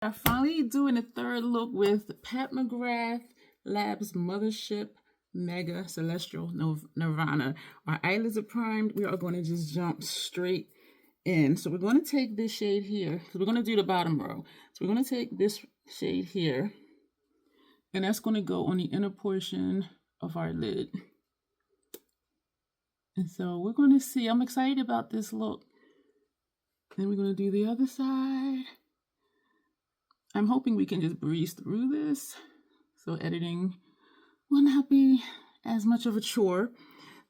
I'm finally doing a third look with Pat McGrath Labs Mothership Mega Celestial Nirvana. Our eyelids are primed. We are going to just jump straight in. So we're going to take this shade here. So we're going to do the bottom row. So we're going to take this shade here, and that's going to go on the inner portion of our lid. And so we're going to see. I'm excited about this look. Then we're going to do the other side. I'm hoping we can just breeze through this, so editing will not be as much of a chore.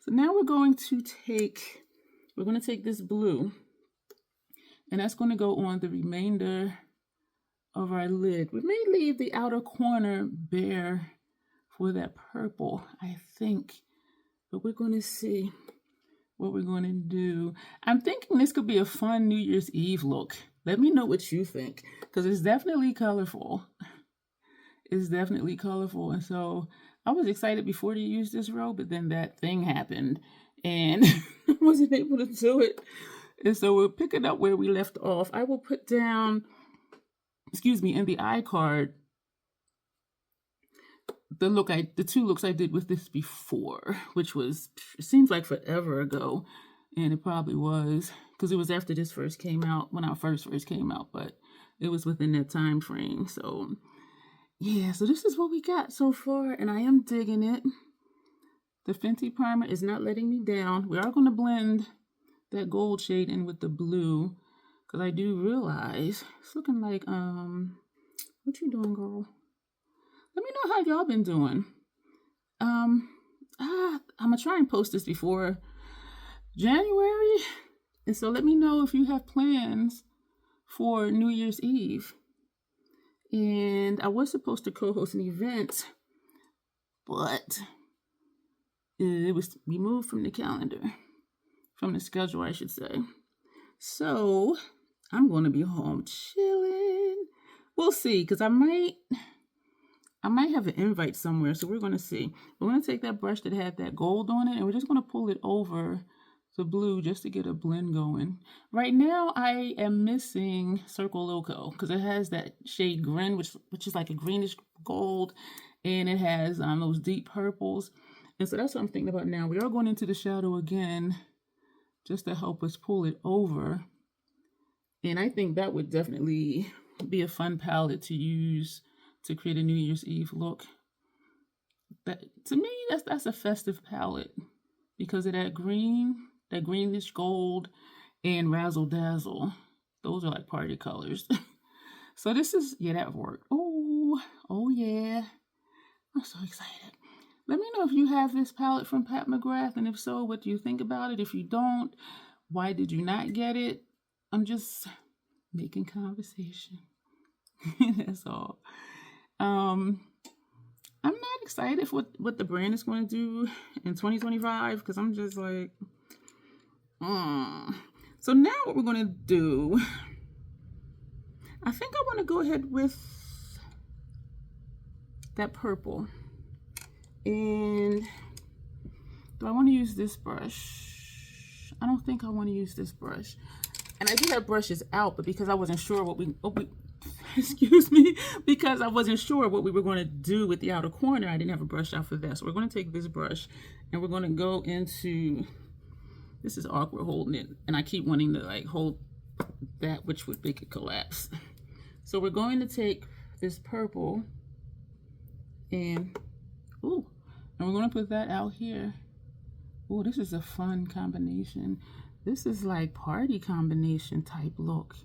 So now we're going to take this blue, and that's going to go on the remainder of our lid. We may leave the outer corner bare for that purple, I think, but we're going to see what we're going to do. I'm thinking this could be a fun New Year's Eve look. Let me know what you think, because it's definitely colorful. It's definitely colorful. And so I was excited before to use this row, but then that thing happened and I wasn't able to do it. And so we're picking up where we left off. I will put down, in the iCard, the two looks I did with this before, which was, it seems like forever ago. And it probably was, because it was after this first came out, when I first came out, but it was within that time frame. So yeah, so this is what we got so far, and I am digging it. The Fenty primer is not letting me down. We are going to blend that gold shade in with the blue, because I do realize it's looking like, what you doing, girl? Let me know how y'all been doing. I'm going to try and post this before January, and so let me know if you have plans for New Year's Eve. And I was supposed to co-host an event, but it was removed from the calendar, from the schedule, I should say. So I'm going to be home chilling. We'll see, because I might have an invite somewhere, so we're going to see. We're going to take that brush that had that gold on it, and we're just going to pull it over the blue just to get a blend going. Right now, I am missing Circle Loco because it has that shade Grin, which is like a greenish gold, and it has those deep purples. And so that's what I'm thinking about now. We are going into the shadow again just to help us pull it over. And I think that would definitely be a fun palette to use to create a New Year's Eve look. That, to me, that's a festive palette because of that green, that greenish gold, and razzle dazzle. Those are like party colors. So this is, yeah, that worked. Oh yeah. I'm so excited. Let me know if you have this palette from Pat McGrath, and if so, what do you think about it? If you don't, why did you not get it? I'm just making conversation. That's all. I'm not excited for what the brand is going to do in 2025 because I'm just like, So now what we're going to do, I think I want to go ahead with that purple. And do I want to use this brush? I don't think I want to use this brush. And I do have brushes out, but because I wasn't sure because I wasn't sure what we were going to do with the outer corner, I didn't have a brush out for that. So we're going to take this brush and we're going to go into, this is awkward holding it, and I keep wanting to like hold that, which would make it collapse. So we're going to take this purple and we're going to put that out here. Oh, this is a fun combination. This is like party combination type look.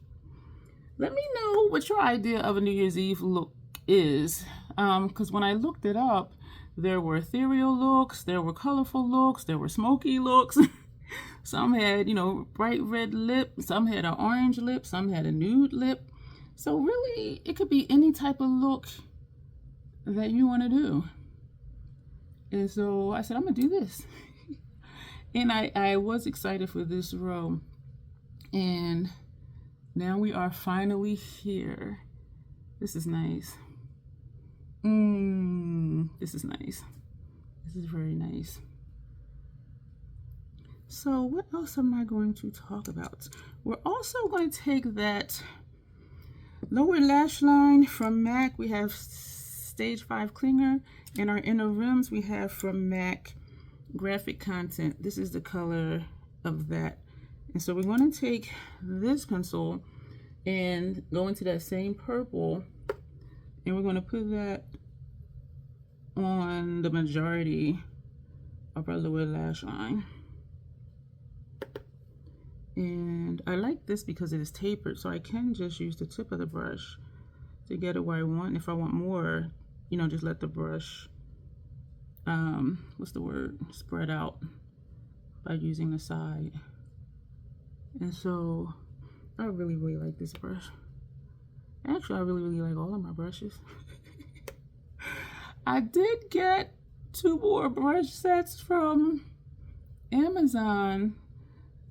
Let me know what your idea of a New Year's Eve look is. Because when I looked it up, there were ethereal looks, there were colorful looks, there were smoky looks. Some had, bright red lip, some had an orange lip, some had a nude lip. So really, it could be any type of look that you want to do. And so I said, I'm going to do this. And I was excited for this row. And now we are finally here. This is nice. This is nice. This is very nice. So what else am I going to talk about? We're also going to take that Lower lash line from MAC, we have Stage 5 Clinger. And our inner rims we have from MAC Graphic Content. This is the color of that. And so we're going to take this pencil and go into that same purple, and we're going to put that on the majority of our lower lash line. And I like this because it is tapered, so I can just use the tip of the brush to get it where I want. If I want more, you know, just let the brush, what's the word, spread out by using the side. And so I really, really like this brush. Actually, I really, really like all of my brushes. I did get 2 more brush sets from Amazon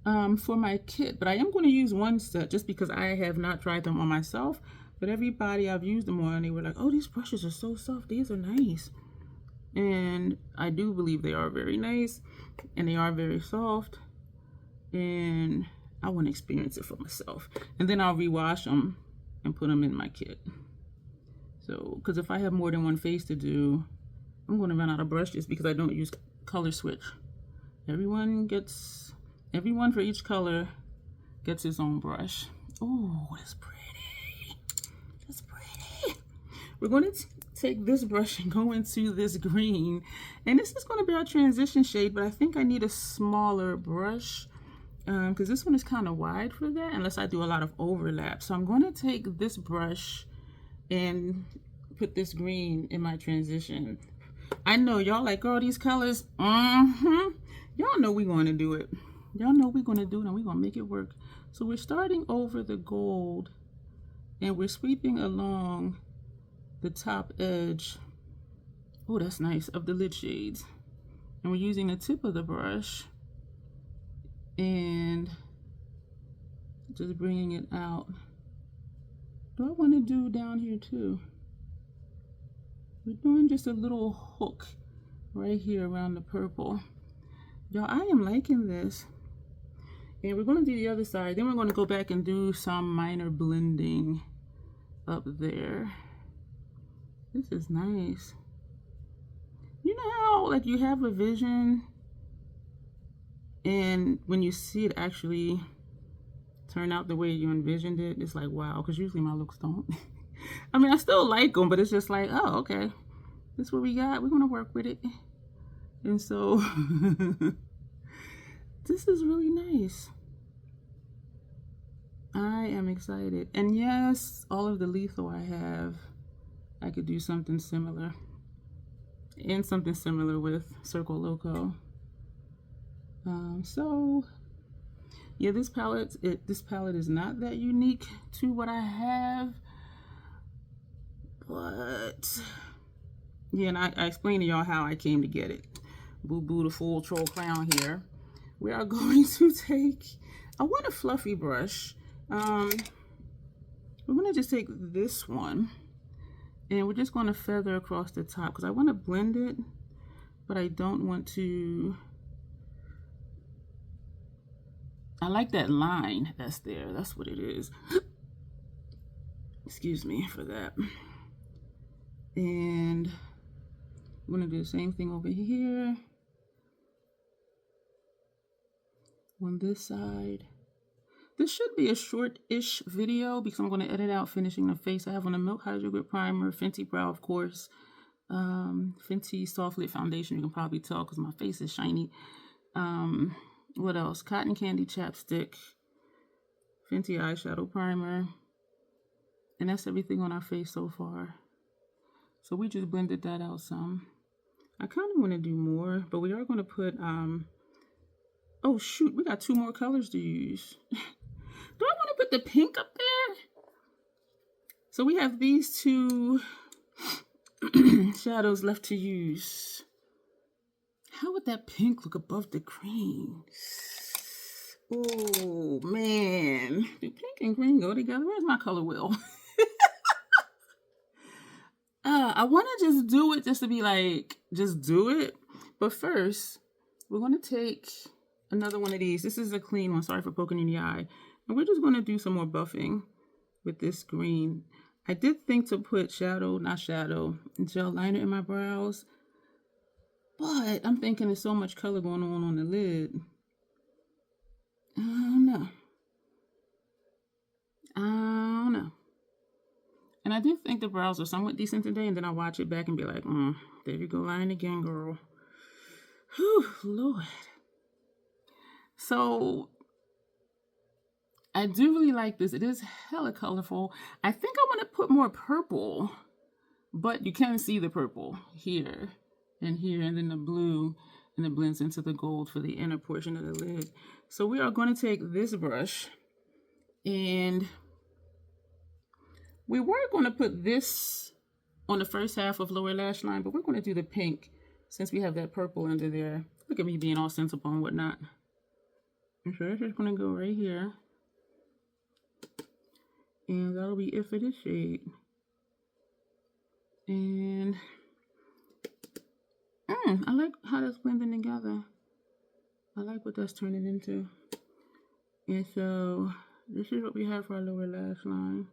for my kit, but I am going to use one set just because I have not tried them on myself. But everybody I've used them on, they were like, oh, these brushes are so soft. These are nice. And I do believe they are very nice, and they are very soft. And I want to experience it for myself. And then I'll rewash them and put them in my kit. So, because if I have more than one face to do, I'm going to run out of brushes because I don't use color switch. Everyone for each color gets his own brush. Oh, that's pretty. That's pretty. We're going to take this brush and go into this green. And this is going to be our transition shade, but I think I need a smaller brush because this one is kind of wide for that unless I do a lot of overlap. So I'm going to take this brush and put this green in my transition. I know y'all like, girl, these colors. Y'all know we're going to do it. Y'all know we're going to do it, and we're going to make it work. So we're starting over the gold, and we're sweeping along the top edge. Oh, that's nice, of the lid shades. And we're using the tip of the brush and just bringing it out. Do I want to do down here too? We're doing just a little hook right here around the purple. Y'all, I am liking this. And we're going to do the other side. Then we're going to go back and do some minor blending up there. This is nice. You know how, like, you have a vision and when you see it actually turn out the way you envisioned it, it's like, wow, because usually my looks don't. I mean, I still like them, but it's just like, oh, okay, this is what we got. We're going to work with it. And so this is really nice. I am excited. And yes, all of the lethal I have, I could do something similar. And something similar with Circle Loco. So yeah, this palette is not that unique to what I have, but yeah, and I explained to y'all how I came to get it. Boo Boo, the full troll crown here. We are going to take, I want a fluffy brush. We're going to just take this one, and we're just going to feather across the top because I want to blend it, but I don't want to. I like that line that's there. That's what it is. Excuse me for that. And I'm going to do the same thing over here on this side. This should be a short-ish video because I'm going to edit out finishing the face. I have on a Milk Hydro Grip Primer, Fenty Brow, of course, Fenty Soft Lit Foundation. You can probably tell because my face is shiny. What else? Cotton Candy Chapstick, Fenty Eyeshadow Primer. And that's everything on our face so far. So we just blended that out some. I kind of want to do more, but we are going to put, oh shoot, we got 2 more colors to use. Do I want to put the pink up there? So we have these 2 shadows left to use. How would that pink look above the green? Oh, man. Do pink and green go together? Where's my color wheel? I want to just do it just to be like, just do it. But first, we're going to take another one of these. This is a clean one. Sorry for poking in the eye. And we're just going to do some more buffing with this green. I did think to put gel liner in my brows, but I'm thinking there's so much color going on the lid. I don't know. And I do think the brows are somewhat decent today, and then I'll watch it back and be like, there you go, lying again, girl. Whew, Lord. So I do really like this. It is hella colorful. I think I want to put more purple, but you can see the purple here, and then the blue, and it blends into the gold for the inner portion of the lid. So we are going to take this brush, and we were going to put this on the first half of lower lash line, but we're going to do the pink since we have that purple under there. Look at me being all sensible and whatnot. And so that's just going to go right here. And that'll be it for this shade. And I like how that's blending together. I like what that's turning into. And so this is what we have for our lower lash line.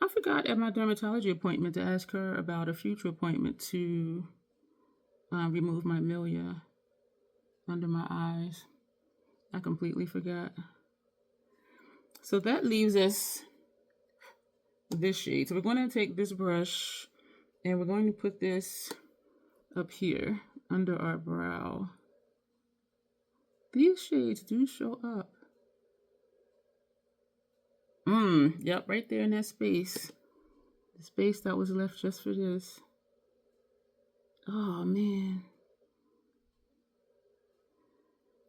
I forgot at my dermatology appointment to ask her about a future appointment to remove my milia under my eyes. I completely forgot. So that leaves us this shade. So we're going to take this brush and we're going to put this up here under our brow. These shades do show up. Yep, right there in that space. The space that was left just for this. Oh, man.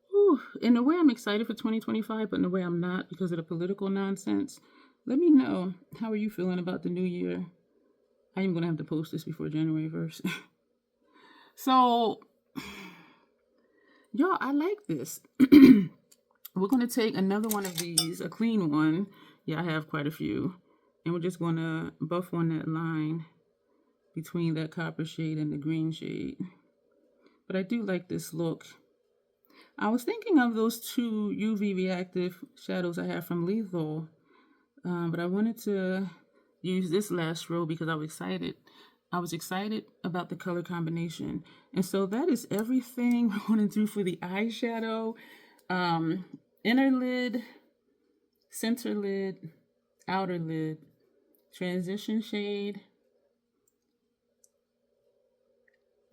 Whew. In a way, I'm excited for 2025, but in a way I'm not because of the political nonsense. Let me know, how are you feeling about the new year? I am going to have to post this before January 1st. So, y'all, I like this. We're going to take another one of these, a clean one. Yeah, I have quite a few. And we're just going to buff on that line between that copper shade and the green shade. But I do like this look. I was thinking of those two UV reactive shadows I have from Lethal. But I wanted to use this last row because I was excited. I was excited about the color combination. And so that is everything we're going to do for the eyeshadow. Inner lid, center lid, outer lid, transition shade,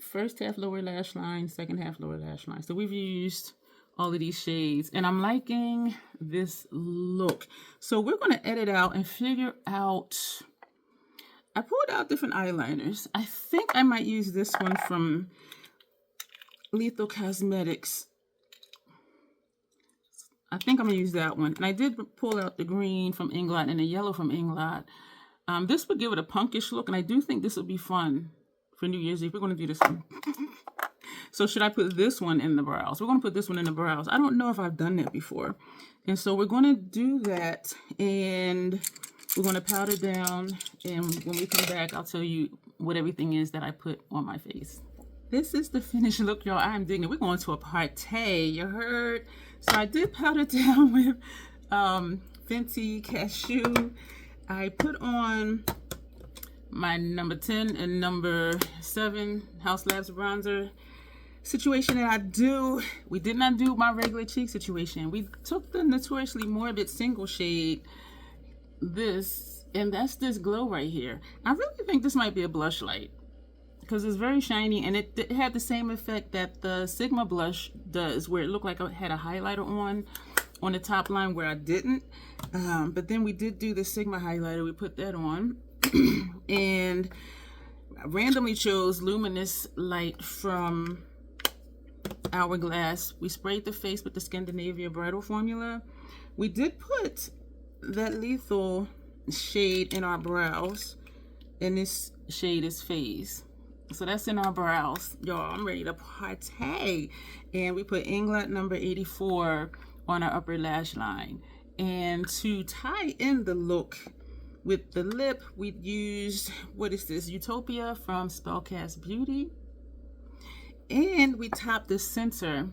first half lower lash line, second half lower lash line. So we've used all of these shades and I'm liking this look. So we're going to edit out and figure out, I pulled out different eyeliners. I think I might use this one from Lethal Cosmetics. I think I'm going to use that one. And I did pull out the green from Inglot and the yellow from Inglot. This would give it a punkish look, and I do think this would be fun for New Year's Eve. We're going to do this one. So should I put this one in the brows? We're going to put this one in the brows. I don't know if I've done that before. And so we're going to do that, and we're going to powder down. And when we come back, I'll tell you what everything is that I put on my face. This is the finished look, y'all. I'm digging it. We're going to a party, you heard? So I did powder down with Fenty Cashew. I put on my number 10 and number 7 House Labs bronzer situation that I do. We did not do my regular cheek situation. We took the Notoriously Morbid single shade, this, and that's this glow right here. I really think this might be a blush light, because it's very shiny, and it had the same effect that the Sigma blush does, where it looked like I had a highlighter on the top line where I didn't. But then we did do the Sigma highlighter. We put that on. And I randomly chose Luminous Light from Hourglass. We sprayed the face with the Scandinavia Bridal Formula. We did put that Lethal shade in our brows, and this shade is Phase. So that's in our brows. Y'all, I'm ready to party. And we put Inglot number 84 on our upper lash line. And to tie in the look with the lip, we used, what is this? Utopia from Spellcast Beauty. And we topped the center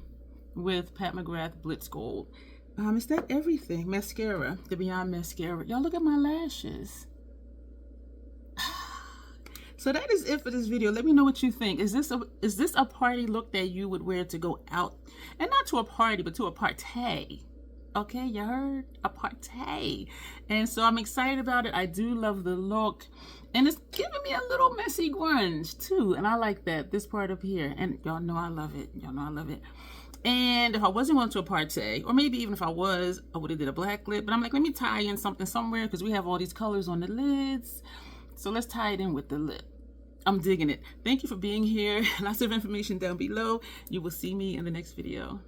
with Pat McGrath Blitz Gold. Is that everything? Mascara, the Beyond Mascara. Y'all look at my lashes. So that is it for this video. Let me know what you think. Is this a party look that you would wear to go out? And not to a party, but to a partay. Okay, you heard? A partay. And so I'm excited about it. I do love the look. And it's giving me a little messy grunge too. And I like that, this part up here. And y'all know I love it. Y'all know I love it. And if I wasn't going to a partay, or maybe even if I was, I would have did a black lip. But I'm like, let me tie in something somewhere because we have all these colors on the lids. So let's tie it in with the lip. I'm digging it. Thank you for being here. Lots of information down below. You will see me in the next video.